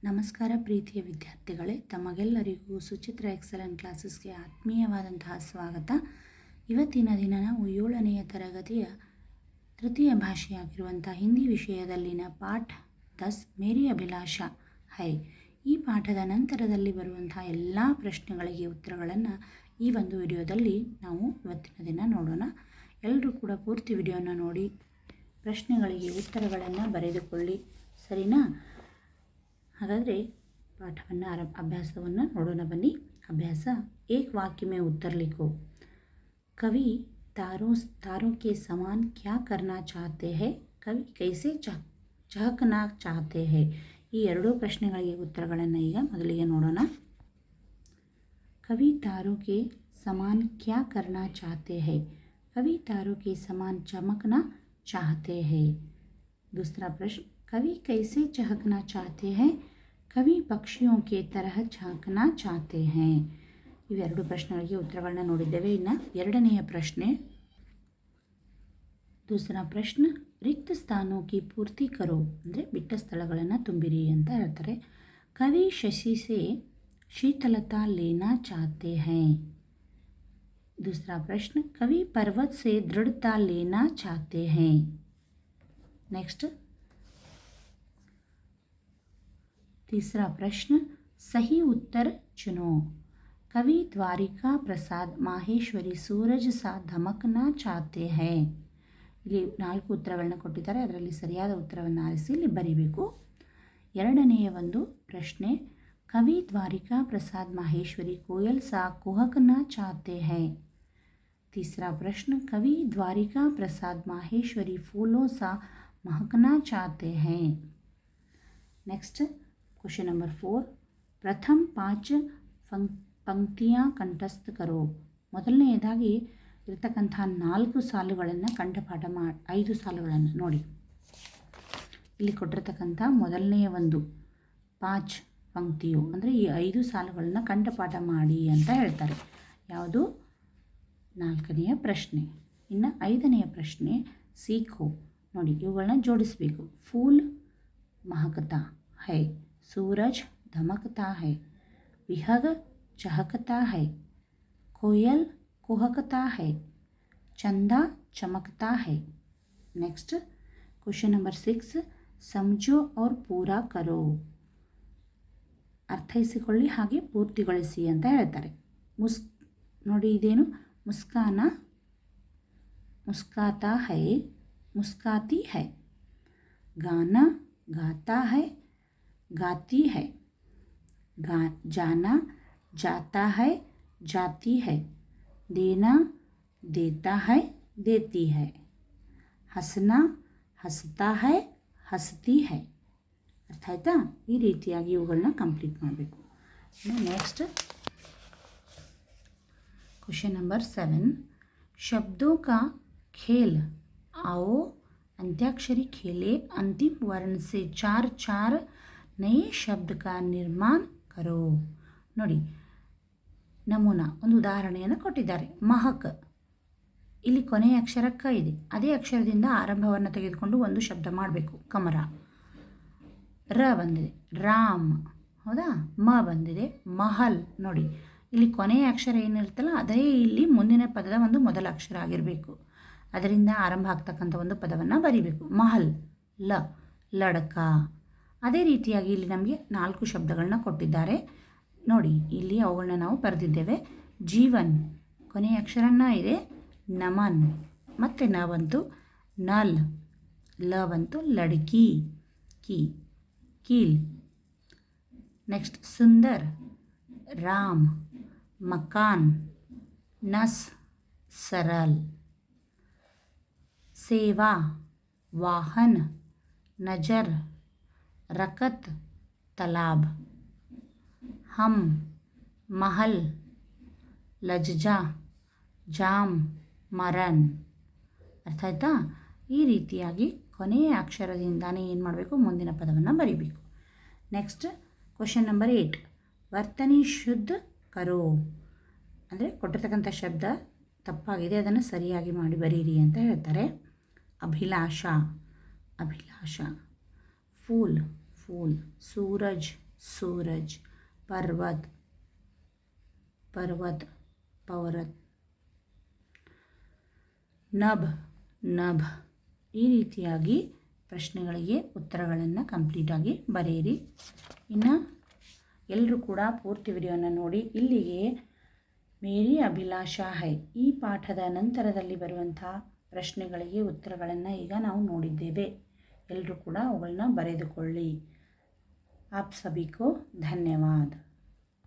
ನಮಸ್ಕಾರ ಪ್ರೀತಿಯ ವಿದ್ಯಾರ್ಥಿಗಳೇ, ತಮಗೆಲ್ಲರಿಗೂ ಸುಚಿತ್ರ ಎಕ್ಸಲೆಂಟ್ ಕ್ಲಾಸಸ್ಗೆ ಆತ್ಮೀಯವಾದಂತಹ ಸ್ವಾಗತ. ಇವತ್ತಿನ ದಿನ ನಾವು 7ನೆಯ ತರಗತಿಯ ತೃತೀಯ ಭಾಷೆಯಾಗಿರುವಂಥ ಹಿಂದಿ ವಿಷಯದಲ್ಲಿನ ಪಾಠ 10 ಮೇರಿ ಅಭಿಲಾಷ ಹೈ ಈ ಪಾಠದ ನಂತರದಲ್ಲಿ ಬರುವಂಥ ಎಲ್ಲ ಪ್ರಶ್ನೆಗಳಿಗೆ ಉತ್ತರಗಳನ್ನು ಈ ಒಂದು ವಿಡಿಯೋದಲ್ಲಿ ನಾವು ಇವತ್ತಿನ ದಿನ ನೋಡೋಣ. ಎಲ್ಲರೂ ಕೂಡ ಪೂರ್ತಿ ವಿಡಿಯೋನ ನೋಡಿ ಪ್ರಶ್ನೆಗಳಿಗೆ ಉತ್ತರಗಳನ್ನು ಬರೆದುಕೊಳ್ಳಿ, ಸರಿನಾ? ಹಾಗಾದರೆ ಪಾಠವನ್ನು ಅಭ್ಯಾಸವನ್ನು ನೋಡೋಣ ಬನ್ನಿ. ಅಭ್ಯಾಸ एक वाक्य में उत्तर लिखो. कवि तारों के समान क्या करना चाहते हैं? कवि कैसे चहकना चाहते हैं? ಈ ಎರಡೂ ಪ್ರಶ್ನೆಗಳಿಗೆ ಉತ್ತರಗಳನ್ನು ಈಗ ಮೊದಲಿಗೆ ನೋಡೋಣ. कवि तारों के समान क्या करना चाहते हैं? कवि तारों के समान चमकना चाहते हैं. दूसरा प्रश्न, कवि कैसे चहकना चाहते हैं? कवि पक्षियों के तरह झांकना चाहते हैं. ಇವೆರಡು ಪ್ರಶ್ನೆಗಳಿಗೆ ಉತ್ತರಗಳನ್ನ ನೋಡಿದ್ದೇವೆ. ಇನ್ನು ಎರಡನೆಯ ಪ್ರಶ್ನೆ, दूसरा प्रश्न, रिक्त स्थानों की पूर्ति करो ಅಂದರೆ ಬಿಟ್ಟ ಸ್ಥಳಗಳನ್ನು ತುಂಬಿರಿ ಅಂತ ಹೇಳ್ತಾರೆ. कवि शशि से शीतलता लेना चाहते हैं. दूसरा प्रश्न, कवि पर्वत से दृढ़ता लेना चाहते हैं. नेक्स्ट, तीसरा प्रश्न, सही उत्तर चुनो. कवि द्वारिका प्रसाद माहेश्वरी सूरज सा धमकना चाहते हैं. ಇಲ್ಲಿ 4 ಉತ್ತರಗಳನ್ನು ಕೊಟ್ಟಿದ್ದಾರೆ, ಅದರಲ್ಲಿ ಸರಿಯಾದ ಉತ್ತರವನ್ನು ಆರಿಸಿ ಇಲ್ಲಿ ಬರೀಬೇಕು. ಎರಡನೆಯ ಒಂದು ಪ್ರಶ್ನೆ, कवि द्वारिका प्रसाद माहेश्वरी कोयल सा कुहकना चाहते हैं. तीसरा प्रश्न, कवि द्वारिका प्रसाद माहेश्वरी फूलों सा महकना चाहते हैं. नेक्स्ट, क्वेश्चन नंबर 4, प्रथम 5 पंक्तियाँ कंठस्थ करो. ಮೊದಲನೆಯದಾಗಿ ಇರತಕ್ಕಂಥ 4 ಸಾಲುಗಳನ್ನು ಕಂಠಪಾಠ 5 ಸಾಲುಗಳನ್ನು ನೋಡಿ. ಇಲ್ಲಿ ಕೊಟ್ಟಿರ್ತಕ್ಕಂಥ ಮೊದಲನೆಯ ಒಂದು 5 ಪಂಕ್ತಿಯು ಅಂದರೆ ಈ 5 ಸಾಲುಗಳನ್ನು ಕಂಠಪಾಠ ಮಾಡಿ ಅಂತ ಹೇಳ್ತಾರೆ. ಯಾವುದು? 4ನೆಯ ಪ್ರಶ್ನೆ. ಇನ್ನು 5ನೆಯ ಪ್ರಶ್ನೆ, ಸೀಖೋ. ನೋಡಿ, ಇವುಗಳನ್ನ ಜೋಡಿಸಬೇಕು. ಫೂಲ್ ಮಹಕತಾ ಹೈ, सूरज धमकता है, विहग चहकता है, कोयल कुहकता है, चंदा चमकता है. नेक्स्ट, क्वेश्चन नंबर 6, समझो और पूरा करो. ಅರ್ಥೈಸಿಕೊಳ್ಳಿ ಹಾಗೆ ಪೂರ್ತಿಗೊಳಿಸಿ ಅಂತ ಹೇಳ್ತಾರೆ. ನೋಡಿ, ಇದೇನು? ಮುಸ್ಕಾನ, ಮುಸ್ಕಾತಾ ಹೈ, ಮುಸ್ಕಾತಿ ಹೈ. गाना गाता है, गाती है. जाना जाता है, जाती है. देना देता है, देती है. हंसना हंसता है, हंसती है. ಅರ್ಥ ಆಯ್ತಾ? ಈ ರೀತಿಯಾಗಿ ಇವುಗಳನ್ನ ಕಂಪ್ಲೀಟ್ ಮಾಡಬೇಕು. ನೆಕ್ಸ್ಟ್, ಕ್ವೆಶ್ಚನ್ ನಂಬರ್ 7, शब्दों का खेल. आओ अंत्याक्षरी खेले, अंतिम वर्ण से 4 नए शब्द का निर्माण करो. ನೋಡಿ, ನಮೂನಾ ಒಂದು ಉದಾಹರಣೆಯನ್ನು ಕೊಟ್ಟಿದ್ದಾರೆ. ಮಹಕ್, ಇಲ್ಲಿ ಕೊನೆಯ ಅಕ್ಷರ ಕ ಇದೆ, ಅದೇ ಅಕ್ಷರದಿಂದ ಆರಂಭವನ್ನು ತೆಗೆದುಕೊಂಡು ಒಂದು ಶಬ್ದ ಮಾಡಬೇಕು. ಕಮರ, ರ ಬಂದಿದೆ. ರಾಮ್, ಹೌದಾ? ಮ ಬಂದಿದೆ. ಮಹಲ್. ನೋಡಿ, ಇಲ್ಲಿ ಕೊನೆಯ ಅಕ್ಷರ ಏನಿರುತ್ತಲ್ಲ ಅದೇ ಇಲ್ಲಿ ಮುಂದಿನ ಪದದ ಒಂದು ಮೊದಲ ಅಕ್ಷರ ಆಗಿರಬೇಕು. ಅದರಿಂದ ಆರಂಭ ಆಗ್ತಕ್ಕಂಥ ಒಂದು ಪದವನ್ನು ಬರೀಬೇಕು. ಮಹಲ್, ಲ, ಲಡಕ. ಅದೇ ರೀತಿಯಾಗಿ ಇಲ್ಲಿ ನಮಗೆ 4 ಶಬ್ದಗಳನ್ನ ಕೊಟ್ಟಿದ್ದಾರೆ. ನೋಡಿ, ಇಲ್ಲಿ ಅವುಗಳನ್ನ ನಾವು ಬರೆದಿದ್ದೇವೆ. ಜೀವನ್, ಕೊನೆಯ ಅಕ್ಷರ ನ ಇದೆ. ನಮನ್, ಮತ್ತು ನ ಬಂತು. ನಲ್, ಲ ಬಂತು. ಲಡ್ಕಿ, ಕಿ, ಕೀಲ್. ನೆಕ್ಸ್ಟ್, ಸುಂದರ್, ರಾಮ್, ಮಕಾನ್, ನಸ್, सरल. सेवा, वाहन, नजर, रकत, तालाब. हम, महल, लज्जा, ಜಾಮ್, ಮರನ್. ಅರ್ಥ ಆಯ್ತಾ? ಈ ರೀತಿಯಾಗಿ ಕೊನೆಯ ಅಕ್ಷರದಿಂದಾನೇ ಏನು ಮಾಡಬೇಕು? ಮುಂದಿನ ಪದವನ್ನು ಬರೀಬೇಕು. ನೆಕ್ಸ್ಟ್, ಕ್ವೆಶ್ಚನ್ ನಂಬರ್ 8, ವರ್ತನಿ ಶುದ್ಧ ಕರೋ. ಅಂದರೆ ಕೊಟ್ಟಿರ್ತಕ್ಕಂಥ ಶಬ್ದ ತಪ್ಪಾಗಿದೆ, ಅದನ್ನು ಸರಿಯಾಗಿ ಮಾಡಿ ಬರೀರಿ ಅಂತ ಹೇಳ್ತಾರೆ. ಅಭಿಲಾಷ, ಅಭಿಲಾಷ. ಫೂಲ್, ಫೂಲ್. ಸೂರಜ್, सूरज, पर्वत, पर्वत, पवर्त, ನಭ್, ನಭ್. ಈ ರೀತಿಯಾಗಿ ಪ್ರಶ್ನೆಗಳಿಗೆ ಉತ್ತರಗಳನ್ನು ಕಂಪ್ಲೀಟಾಗಿ ಬರೆಯಿರಿ. ಇನ್ನು ಎಲ್ಲರೂ ಕೂಡ ಪೂರ್ತಿ ವಿಡಿಯೋನ ನೋಡಿ. ಇಲ್ಲಿಗೆ ಮೇರಿ ಅಭಿಲಾಷಾ ಹೈ ಈ ಪಾಠದ ನಂತರದಲ್ಲಿ ಬರುವಂಥ ಪ್ರಶ್ನೆಗಳಿಗೆ ಉತ್ತರಗಳನ್ನು ಈಗ ನಾವು ನೋಡಿದ್ದೇವೆ. ಎಲ್ಲರೂ ಕೂಡ ಅವುಗಳನ್ನ ಬರೆದುಕೊಳ್ಳಿ. ಆಪ್ ಸಭಿ ಕೋ ಧನ್ಯವಾದ.